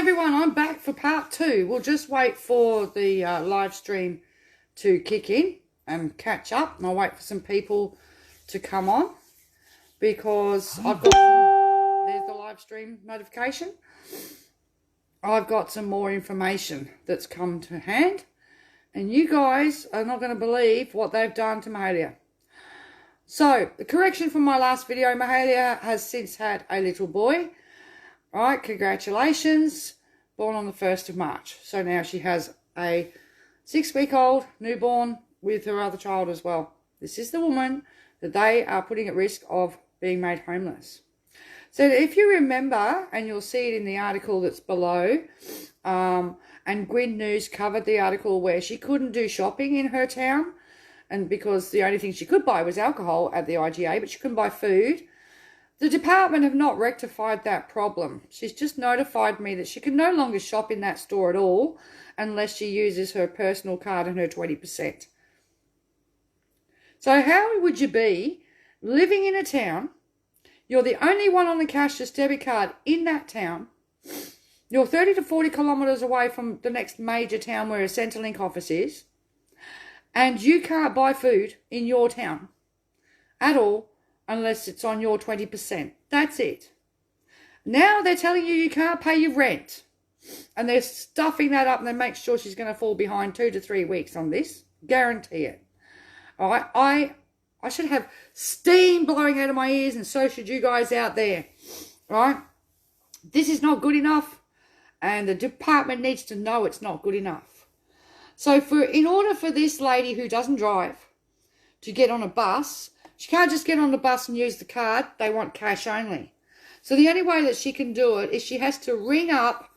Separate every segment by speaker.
Speaker 1: everyone, I'm back for part 2. We'll just wait for the live stream to kick in and catch up. And I'll wait for some people to come on because I've got there's the live stream notification. I've got some more information that's come to hand. And you guys are not going to believe what they've done to Mahalia. So, the correction from my last video, Mahalia has since had a little boy. Right, congratulations, born on the 1st of March. So now she has a 6-week-old newborn with her other child as well. This is the woman that they are putting at risk of being made homeless. So if you remember, and you'll see it in the article that's below, and Gwyn News covered the article where she couldn't do shopping in her town, and because the only thing she could buy was alcohol at the IGA, but she couldn't buy food. The department have not rectified that problem. She's just notified me that she can no longer shop in that store at all unless she uses her personal card and her 20%. So how would you be living in a town, you're the only one on the cashless debit card in that town, you're 30 to 40 kilometres away from the next major town where a Centrelink office is, and you can't buy food in your town at all, unless it's on your 20%. That's it. Now they're telling you you can't pay your rent. And they're stuffing that up and they make sure she's going to fall behind 2 to 3 weeks on this. Guarantee it. All right. I should have steam blowing out of my ears, and so should you guys out there. All right. This is not good enough. And the department needs to know it's not good enough. So in order for this lady who doesn't drive to get on a bus, she can't just get on the bus and use the card. They want cash only. So the only way that she can do it is she has to ring up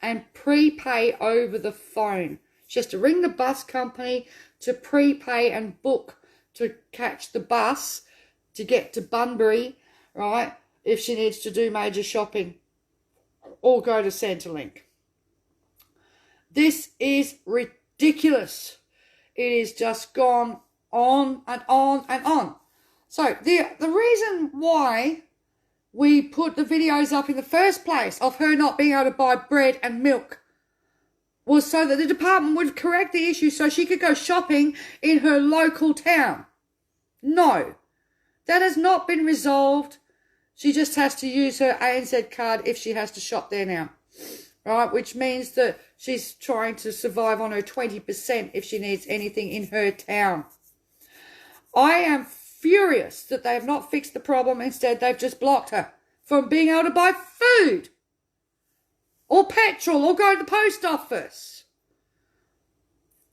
Speaker 1: and prepay over the phone. She has to ring the bus company to prepay and book to catch the bus to get to Bunbury, right, if she needs to do major shopping or go to Centrelink. This is ridiculous. It is just gone on and on and on. So the reason why we put the videos up in the first place of her not being able to buy bread and milk was so that the department would correct the issue so she could go shopping in her local town. No, that has not been resolved. She just has to use her ANZ card if she has to shop there now. Right, which means that she's trying to survive on her 20% if she needs anything in her town. I am furious that they have not fixed the problem. Instead, they've just blocked her from being able to buy food or petrol or go to the post office.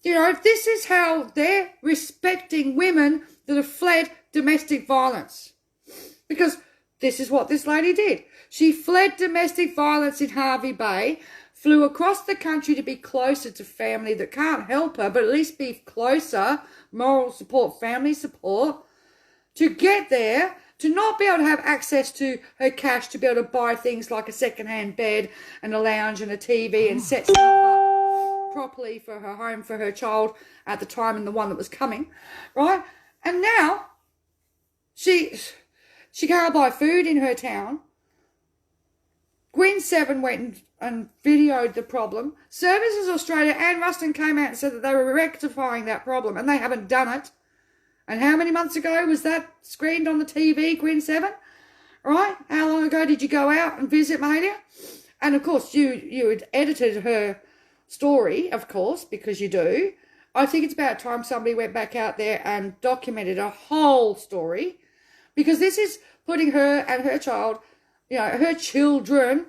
Speaker 1: You know, this is how they're respecting women that have fled domestic violence. Because this is what this lady did. She fled domestic violence in Hervey Bay, flew across the country to be closer to family that can't help her, but at least be closer, moral support, family support, to get there, to not be able to have access to her cash to be able to buy things like a second-hand bed and a lounge and a TV and set stuff up properly for her home, for her child at the time and the one that was coming, right? And now she can't buy food in her town. Gwyn 7 went and videoed the problem. Services Australia and Ruston came out and said that they were rectifying that problem, and they haven't done it. And how many months ago was that screened on the TV, Gwyn 7? Right? How long ago did you go out and visit Mahalia? And, of course, you had edited her story, of course, because you do. I think it's about time somebody went back out there and documented a whole story, because this is putting her and her child, you know, her children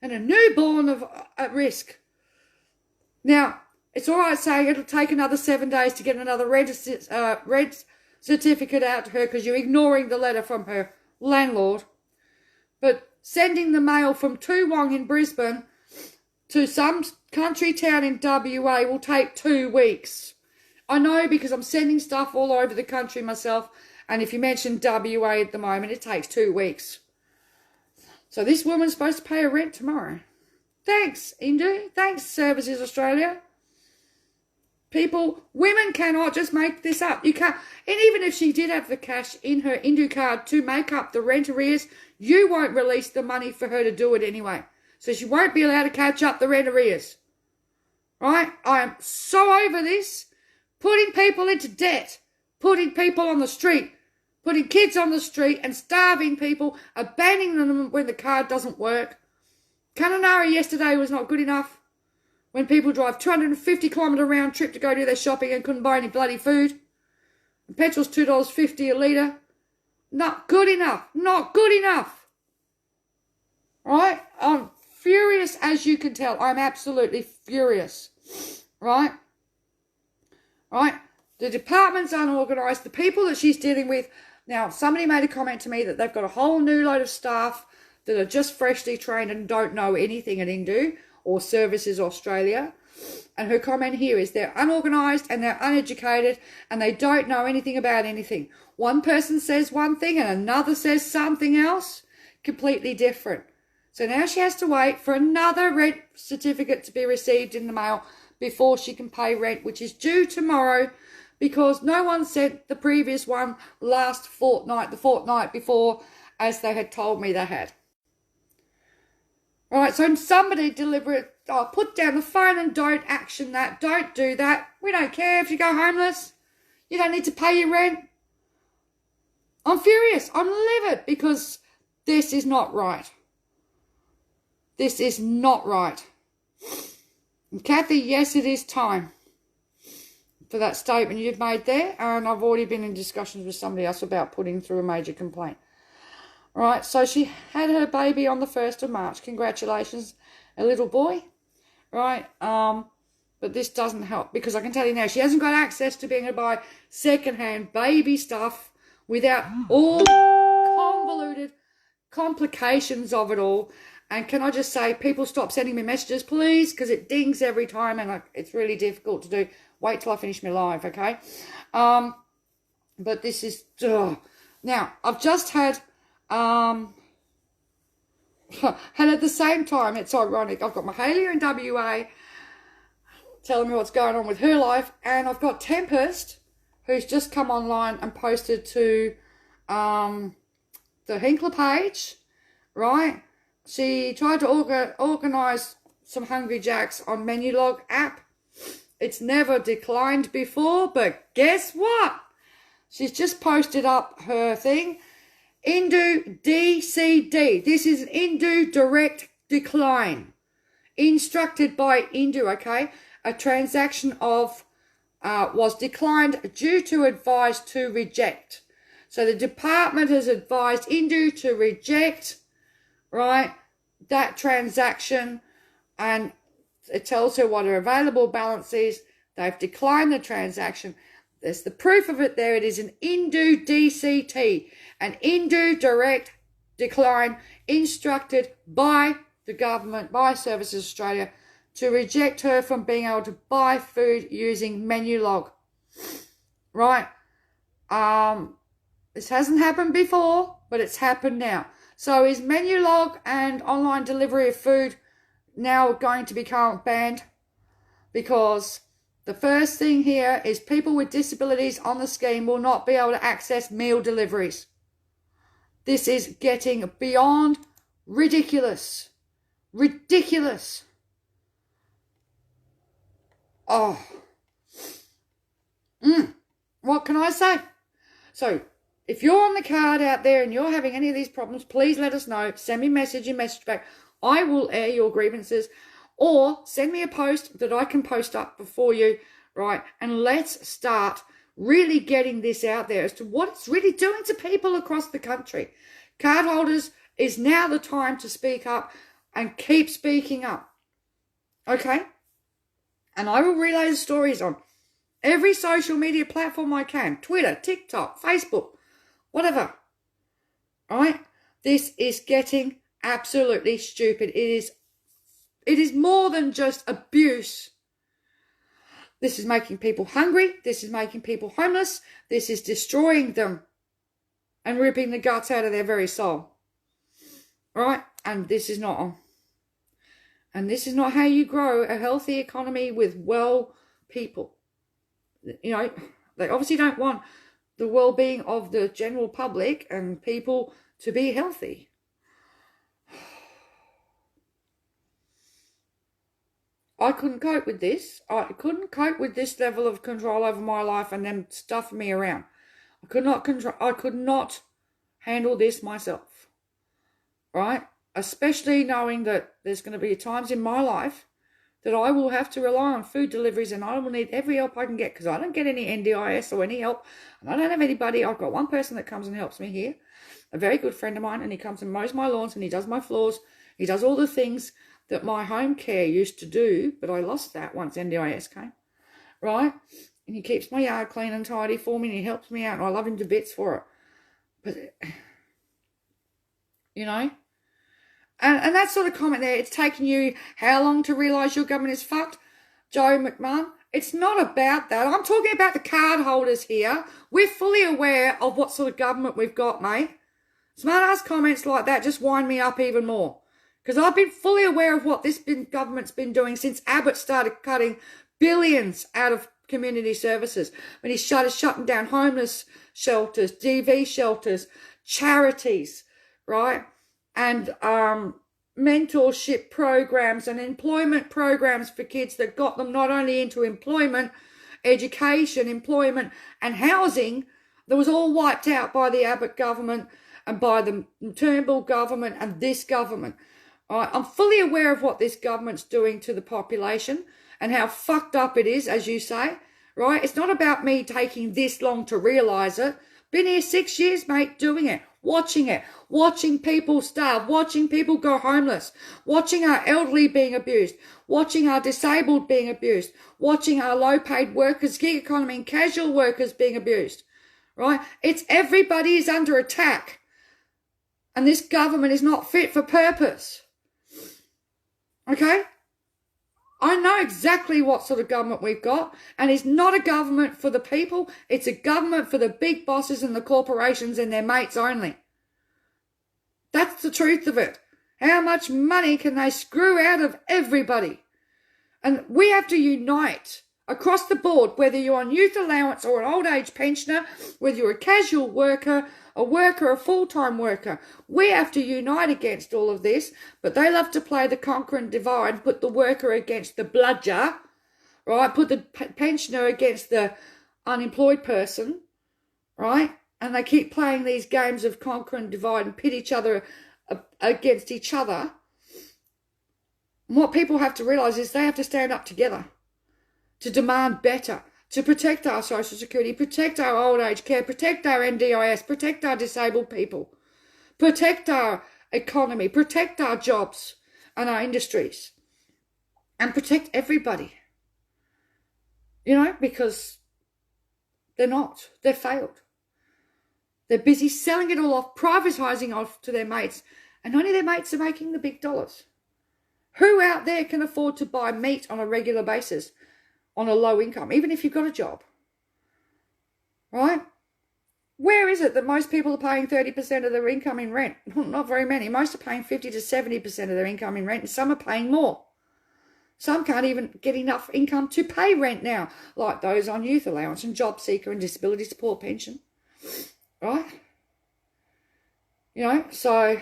Speaker 1: and a newborn at risk. Now, it's all right saying it'll take another 7 days to get another red certificate out to her because you're ignoring the letter from her landlord. But sending the mail from Toowong in Brisbane to some country town in WA will take 2 weeks. I know because I'm sending stuff all over the country myself, and if you mention WA at the moment, it takes 2 weeks. So this woman's supposed to pay her rent tomorrow. Thanks, Indue. Thanks, Services Australia. People, women cannot just make this up. You can't. And even if she did have the cash in her Indue card to make up the rent arrears, you won't release the money for her to do it anyway. So she won't be allowed to catch up the rent arrears. Right? I am so over this. Putting people into debt. Putting people on the street. Putting kids on the street and starving people. Abandoning them when the card doesn't work. Kununurra yesterday was not good enough. When people drive 250 kilometre round trip to go do their shopping and couldn't buy any bloody food. And petrol's $2.50 a litre. Not good enough. Not good enough. Right? I'm furious, as you can tell. I'm absolutely furious. Right? Right? The department's unorganised. The people that she's dealing with. Now, somebody made a comment to me that they've got a whole new load of staff that are just freshly trained and don't know anything at Indue or Services Australia. And her comment here is they're unorganised and they're uneducated and they don't know anything about anything. One person says one thing and another says something else, completely different. So now she has to wait for another rent certificate to be received in the mail before she can pay rent, which is due tomorrow, because no one sent the previous one last fortnight, the fortnight before, as they had told me they had. All right, so somebody deliver it. Oh, put down the phone and don't action that. Don't do that. We don't care if you go homeless. You don't need to pay your rent. I'm furious. I'm livid because this is not right. This is not right. And Kathy, yes, it is time for that statement you've made there. And I've already been in discussions with somebody else about putting through a major complaint. Right, so she had her baby on the 1st of March. Congratulations, a little boy. Right, but this doesn't help because I can tell you now, she hasn't got access to being able to buy second-hand baby stuff without all convoluted complications of it all. And can I just say, people stop sending me messages, please, because it dings every time and it's really difficult to do. Wait till I finish my live, okay? But this is... Now, I've just had... and at the same time, it's ironic, I've got Mahalia in WA telling me what's going on with her life, and I've got Tempest, who's just come online and posted to the Hinkler page, right? She tried to organise some Hungry Jacks on Menulog app. It's never declined before, but guess what? She's just posted up her thing. Indue DCD. This is an Indue direct decline. Instructed by Indue, okay? A transaction of was declined due to advised to reject. So the department has advised Indue to reject, right, that transaction, and it tells her what her available balance is. They've declined the transaction. There's the proof of it there. It is an Indue DCT, an Indue direct decline instructed by the government, by Services Australia, to reject her from being able to buy food using Menulog. Right? This hasn't happened before, but it's happened now. So is Menulog and online delivery of food now going to become banned? Because the first thing here is people with disabilities on the scheme will not be able to access meal deliveries. This is getting beyond ridiculous. Ridiculous. Oh. What can I say? So, if you're on the card out there and you're having any of these problems, please let us know. Send me a message in message back. I will air your grievances. Or send me a post that I can post up before you, right? And let's start really getting this out there as to what it's really doing to people across the country. Cardholders, is now the time to speak up and keep speaking up. Okay? And I will relay the stories on every social media platform I can. Twitter, TikTok, Facebook, whatever. All right? This is getting absolutely stupid. It is more than just abuse. This is making people hungry. This is making people homeless. This is destroying them and ripping the guts out of their very soul. All right? And this is not on. And this is not how you grow a healthy economy with well people. You know, they obviously don't want the well-being of the general public and people to be healthy.
Speaker 2: I couldn't cope with this. I couldn't cope with this level of control over my life and them stuffing me around. I could not handle this myself. Right? Especially knowing that there's going to be times in my life that I will have to rely on food deliveries, and I will need every help I can get, because I don't get any NDIS or any help, and I don't have anybody. I've got one person that comes and helps me here, a very good friend of mine, and he comes and mows my lawns, and he does my floors. He does all the things that my home care used to do, but I lost that once NDIS came, right? And he keeps my yard clean and tidy for me, and he helps me out, and I love him to bits for it. But, you know, and that sort of comment there, it's taken you how long to realise your government is fucked? Joe McMahon, it's not about that. I'm talking about the card holders here. We're fully aware of what sort of government we've got, mate. Smart-ass comments like that just wind me up even more. Because I've been fully aware of what this government's been doing since Abbott started cutting billions out of community services. When he started shutting down homeless shelters, DV shelters, charities, right? And mentorship programs and employment programs for kids that got them not only into employment, education, employment and housing, that was all wiped out by the Abbott government and by the Turnbull government and this government. I'm fully aware of what this government's doing to the population and how fucked up it is, as you say, right? It's not about me taking this long to realise it. Been here 6 years, mate, doing it, watching people starve, watching people go homeless, watching our elderly being abused, watching our disabled being abused, watching our low-paid workers, gig economy and casual workers being abused, right? It's everybody is under attack. And this government is not fit for purpose. Okay? I know exactly what sort of government we've got, and it's not a government for the people. It's a government for the big bosses and the corporations and their mates only. That's the truth of it. How much money can they screw out of everybody? And we have to unite across the board, whether you're on youth allowance or an old age pensioner, whether you're a casual worker, a full-time worker. We have to unite against all of this, but they love to play the conquer and divide, put the worker against the bludger, right? Put the pensioner against the unemployed person, right? And they keep playing these games of conquer and divide and pit each other against each other. And what people have to realise is they have to stand up together to demand better, to protect our social security, protect our old age care, protect our NDIS, protect our disabled people, protect our economy, protect our jobs and our industries, and protect everybody. You know, because they've failed. They're busy selling it all off, privatising off to their mates, and only their mates are making the big dollars. Who out there can afford to buy meat on a regular basis on a low income, even if you've got a job? Right? Where is it that most people are paying 30% of their income in rent? Not very many. Most are paying 50 to 70% of their income in rent, and some are paying more. Some can't even get enough income to pay rent now, like those on youth allowance and job seeker and disability support pension. Right? You know, so,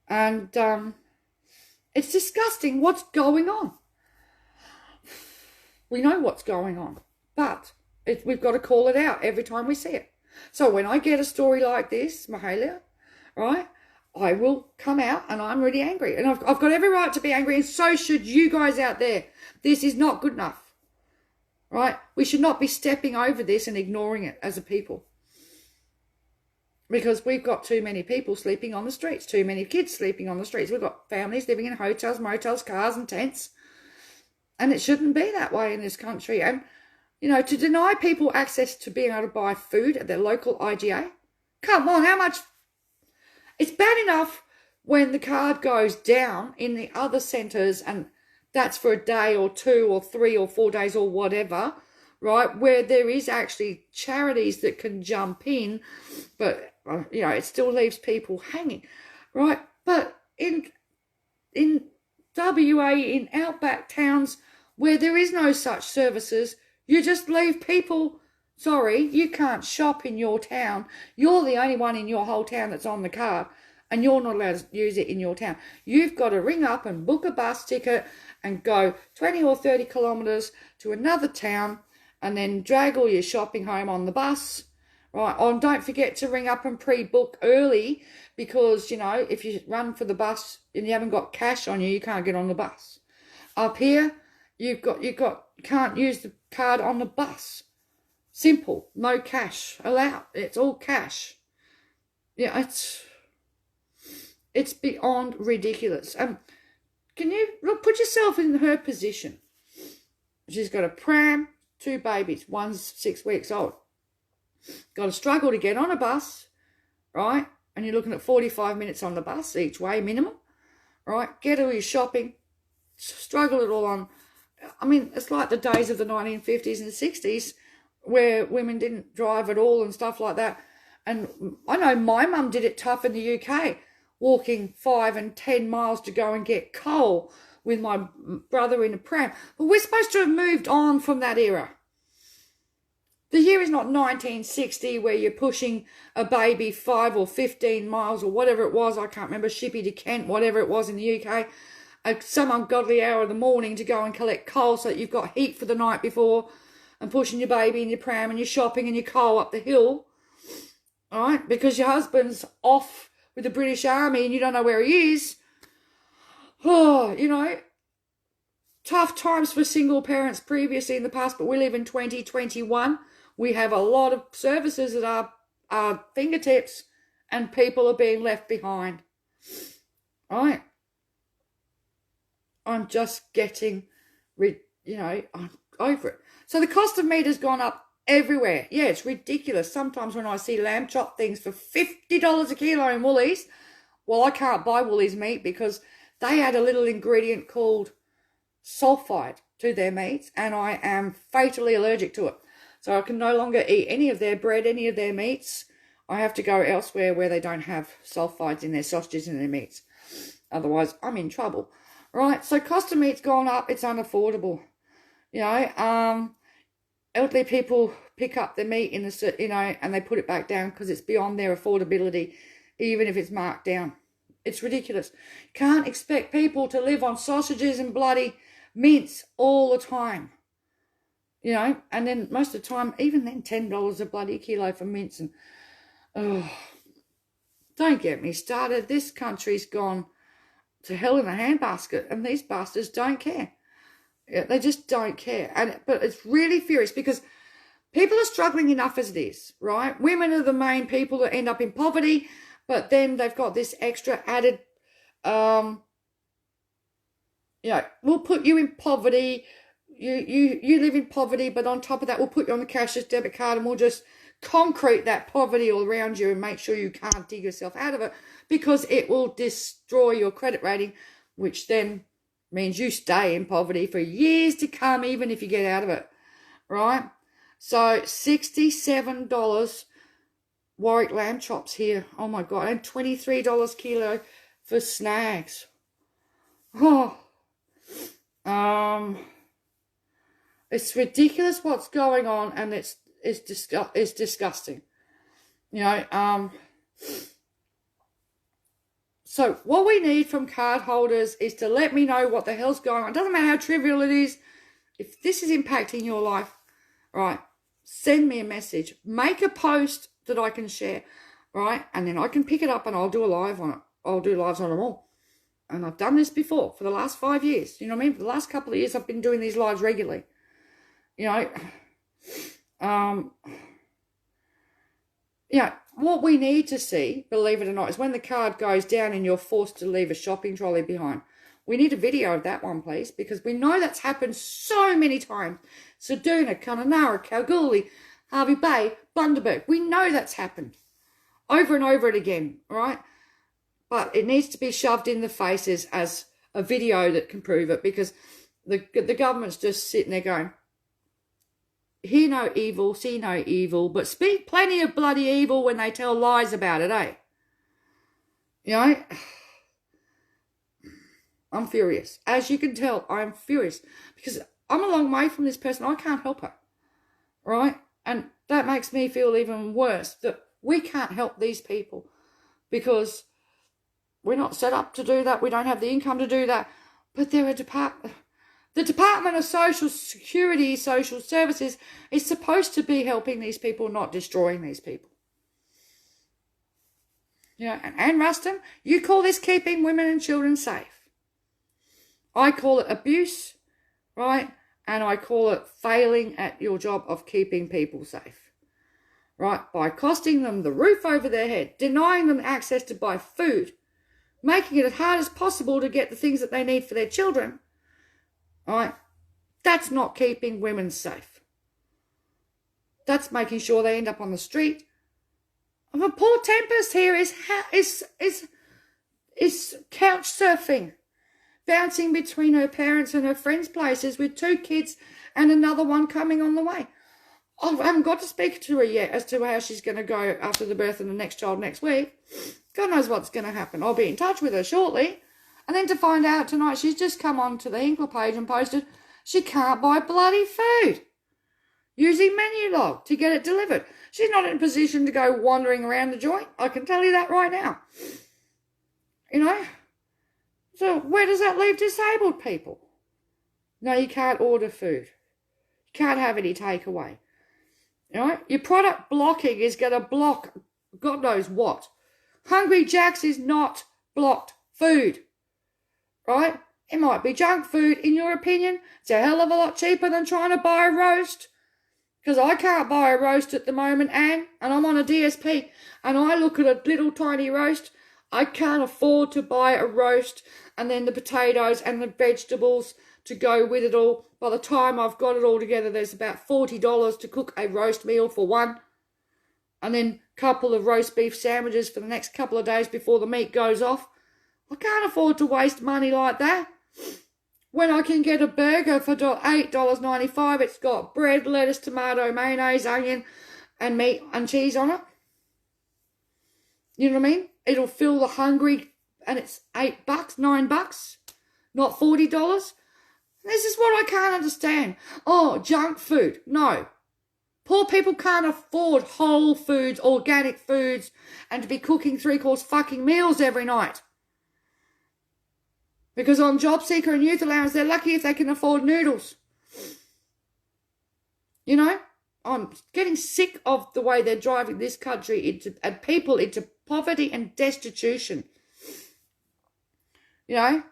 Speaker 2: and it's disgusting what's going on. We know what's going on, but we've got to call it out every time we see it. So when I get a story like this, Mahalia, right, I will come out and I'm really angry. And I've got every right to be angry, and so should you guys out there. This is not good enough, right? We should not be stepping over this and ignoring it as a people. Because we've got too many people sleeping on the streets, too many kids sleeping on the streets. We've got families living in hotels, motels, cars and tents. And it shouldn't be that way in this country. And, you know, to deny people access to being able to buy food at their local IGA, come on, how much? It's bad enough when the card goes down in the other centres, and that's for a day or 2 or 3 or 4 days or whatever, right, where there is actually charities that can jump in, but, you know, it still leaves people hanging, right? But in WA, in outback towns where there is no such services, you just leave people, sorry, you can't shop in your town. You're the only one in your whole town that's on the card. and you're not allowed to use it in your town. You've got to ring up and book a bus ticket and go 20 or 30 kilometres to another town and then drag all your shopping home on the bus, right? Oh, and don't forget to ring up and pre-book early because, you know, if you run for the bus and you haven't got cash on you, you can't get on the bus. Up here, you can't use the card on the bus. Simple, no cash allowed. It's all cash. Yeah, it's beyond ridiculous. Can you put yourself in her position? She's got a pram, 2 babies, one's 6 weeks old. Got to struggle to get on a bus, right? And you're looking at 45 minutes on the bus each way minimum, right? Get all your shopping, struggle it all on. I mean, it's like the days of the 1950s and 60s where women didn't drive at all and stuff like that. And I know my mum did it tough in the UK, walking 5 and 10 miles to go and get coal with my brother in a pram. But we're supposed to have moved on from that era. The year is not 1960 where you're pushing a baby 5 or 15 miles or whatever it was. I can't remember, Shippy to Kent, whatever it was in the UK, at some ungodly hour of the morning to go and collect coal so that you've got heat for the night before, and pushing your baby in your pram and your shopping and your coal up the hill, all right, because your husband's off with the British Army and you don't know where he is. Oh, you know, tough times for single parents previously in the past, but we live in 2021. We have a lot of services that are our fingertips and people are being left behind. All right. I'm just getting, I'm over it. So the cost of meat has gone up everywhere. Yeah, it's ridiculous. Sometimes when I see lamb chop things for $50 a kilo in Woolies, well, I can't buy Woolies meat because they add a little ingredient called sulfide to their meats, and I am fatally allergic to it. So I can no longer eat any of their bread, any of their meats. I have to go elsewhere where they don't have sulfides in their sausages and their meats. Otherwise, I'm in trouble. Right, so cost of meat's gone up. It's unaffordable. You know, elderly people pick up their meat in the, and they put it back down because it's beyond their affordability, even if it's marked down. It's ridiculous. Can't expect people to live on sausages and bloody mince all the time. You know, and then most of the time, even then, $10 a bloody kilo for mince. And, don't get me started. This country's gone to hell in a handbasket, and these bastards don't care. Yeah, they just don't care. But it's really furious because people are struggling enough as it is, right? Women are the main people that end up in poverty, but then they've got this extra added, we'll put you in poverty. You live in poverty, but on top of that, we'll put you on the cashless debit card and we'll just concrete that poverty all around you and make sure you can't dig yourself out of it because it will destroy your credit rating, which then means you stay in poverty for years to come, even if you get out of it, right? So $67 Warwick lamb chops here. Oh, my God. And $23 kilo for snags. It's ridiculous what's going on, and it's disgusting. You know, so what we need from card holders is to let me know what the hell's going on. It doesn't matter how trivial it is. If this is impacting your life, right, send me a message. Make a post that I can share, right? And then I can pick it up and I'll do a live on it. I'll do lives on them all. And I've done this before for the last 5 years. You know what I mean? For the last couple of years, I've been doing these lives regularly. You know, what we need to see, believe it or not, is when the card goes down and you're forced to leave a shopping trolley behind. We need a video of that one, please, because we know that's happened so many times. Ceduna, Kununurra, Kalgoorlie, Hervey Bay, Bundaberg. We know that's happened over and over again, right? But it needs to be shoved in the faces as a video that can prove it, because the government's just sitting there going, hear no evil, see no evil, but speak plenty of bloody evil when they tell lies about it, eh? You know, I'm furious. As you can tell, I'm furious because I'm a long way from this person. I can't help her, right? And that makes me feel even worse that we can't help these people because We're not set up to do that. We don't have the income to do that. But there are the Department of Social Security, Social Services is supposed to be helping these people, not destroying these people. You know, and Anne Ruston, you call this keeping women and children safe. I call it abuse, right? And I call it failing at your job of keeping people safe, right? By costing them the roof over their head, denying them access to buy food, making it as hard as possible to get the things that they need for their children, right? That's not keeping women safe. That's making sure they end up on the street. And the poor Tempest here is couch surfing, bouncing between her parents and her friends' places with 2 kids and another one coming on the way. I haven't got to speak to her yet as to how she's going to go after the birth of the next child next week. God knows what's going to happen. I'll be in touch with her shortly. And then to find out tonight, she's just come on to the Hinkler page and posted she can't buy bloody food using menu log to get it delivered. She's not in a position to go wandering around the joint. I can tell you that right now. You know? So where does that leave disabled people? No, you can't order food. You can't have any takeaway. You know? Your product blocking is going to block God knows what. Hungry Jack's is not blocked food. Right? It might be junk food, in your opinion. It's a hell of a lot cheaper than trying to buy a roast. Because I can't buy a roast at the moment, Anne, and I'm on a DSP, and I look at a little tiny roast. I can't afford to buy a roast and then the potatoes and the vegetables to go with it all. By the time I've got it all together, there's about $40 to cook a roast meal for one, and then a couple of roast beef sandwiches for the next couple of days before the meat goes off. I can't afford to waste money like that. When I can get a burger for $8.95, it's got bread, lettuce, tomato, mayonnaise, onion, and meat and cheese on it. You know what I mean? It'll fill the hungry, and it's $8, $9, not $40. This is what I can't understand. Oh, junk food. No. Poor people can't afford whole foods, organic foods, and to be cooking 3-course fucking meals every night. Because on job seeker and youth allowance, they're lucky if they can afford noodles. You know, I'm getting sick of the way they're driving this country and people into poverty and destitution. You know,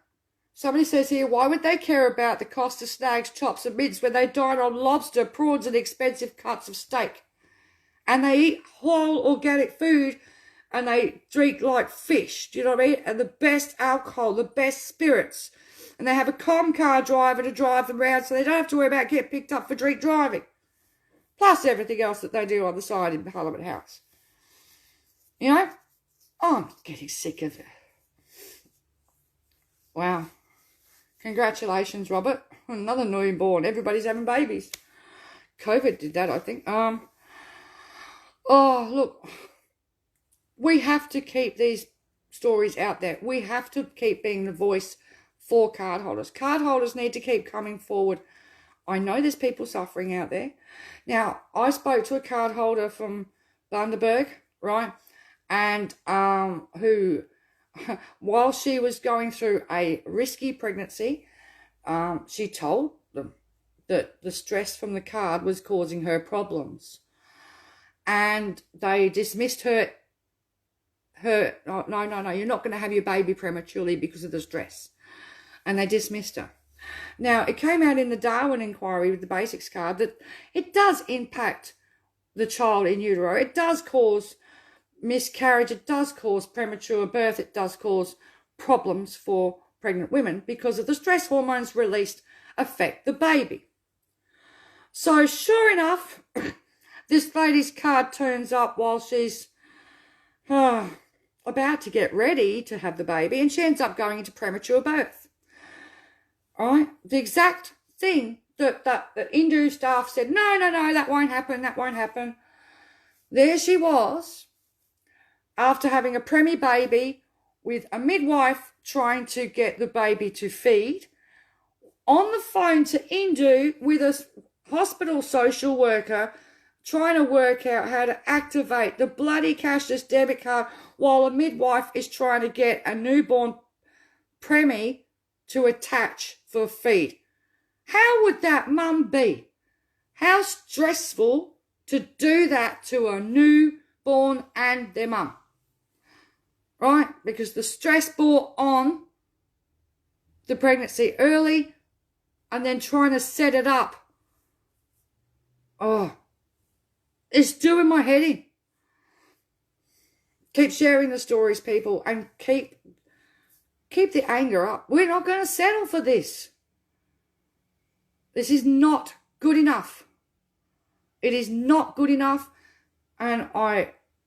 Speaker 2: somebody says here, why would they care about the cost of snags, chops and mince when they dine on lobster, prawns and expensive cuts of steak? And they eat whole organic food and they drink like fish, do you know what I mean? And the best alcohol, the best spirits. And they have a car driver to drive them around so they don't have to worry about getting picked up for drink driving. Plus everything else that they do on the side in Parliament House. You know? I'm getting sick of it. Wow. Congratulations, Robert. Another newborn. Everybody's having babies. COVID did that, I think. Oh, look. We have to keep these stories out there. We have to keep being the voice for card holders. Card holders need to keep coming forward. I know there's people suffering out there. Now, I spoke to a card holder from Bundaberg, right? And who, while she was going through a risky pregnancy, she told them that the stress from the card was causing her problems. And they dismissed her, no, you're not going to have your baby prematurely because of the stress. And they dismissed her. Now, it came out in the Darwin inquiry with the basics card that it does impact the child in utero. It does cause miscarriage. It does cause premature birth. It does cause problems for pregnant women because of the stress hormones released affect the baby. So sure enough, this lady's card turns up while she's about to get ready to have the baby, and she ends up going into premature birth. All right, the exact thing that Indue staff said, no, that won't happen. There she was, after having a preemie baby with a midwife trying to get the baby to feed, on the phone to Indue with a hospital social worker trying to work out how to activate the bloody cashless debit card while a midwife is trying to get a newborn preemie to attach for a feed. How would that mum be? How stressful to do that to a newborn and their mum. Right? Because the stress brought on the pregnancy early and then trying to set it up. Oh, it's doing my head in. Keep sharing the stories, people, and keep the anger up. We're not going to settle for this. This is not good enough. It is not good enough. And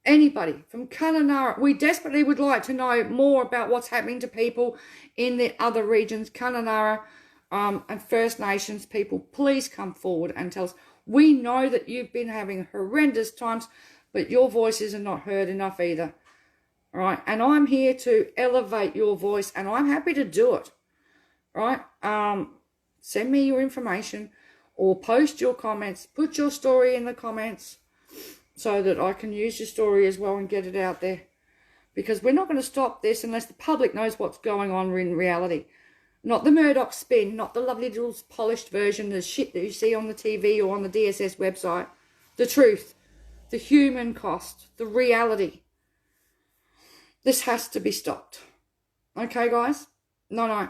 Speaker 2: anybody from Kununurra, we desperately would like to know more about what's happening to people in the other regions, Kununurra and First Nations people. Please come forward and tell us. We know that you've been having horrendous times, but your voices are not heard enough either. All right, and I'm here to elevate your voice, and I'm happy to do it. Right? Send me your information or post your comments. Put your story in the comments so that I can use your story as well and get it out there. Because we're not going to stop this unless the public knows what's going on in reality. Not the Murdoch spin, not the lovely little polished version, the shit that you see on the TV or on the DSS website. The truth, the human cost, the reality. This has to be stopped. Okay, guys? No.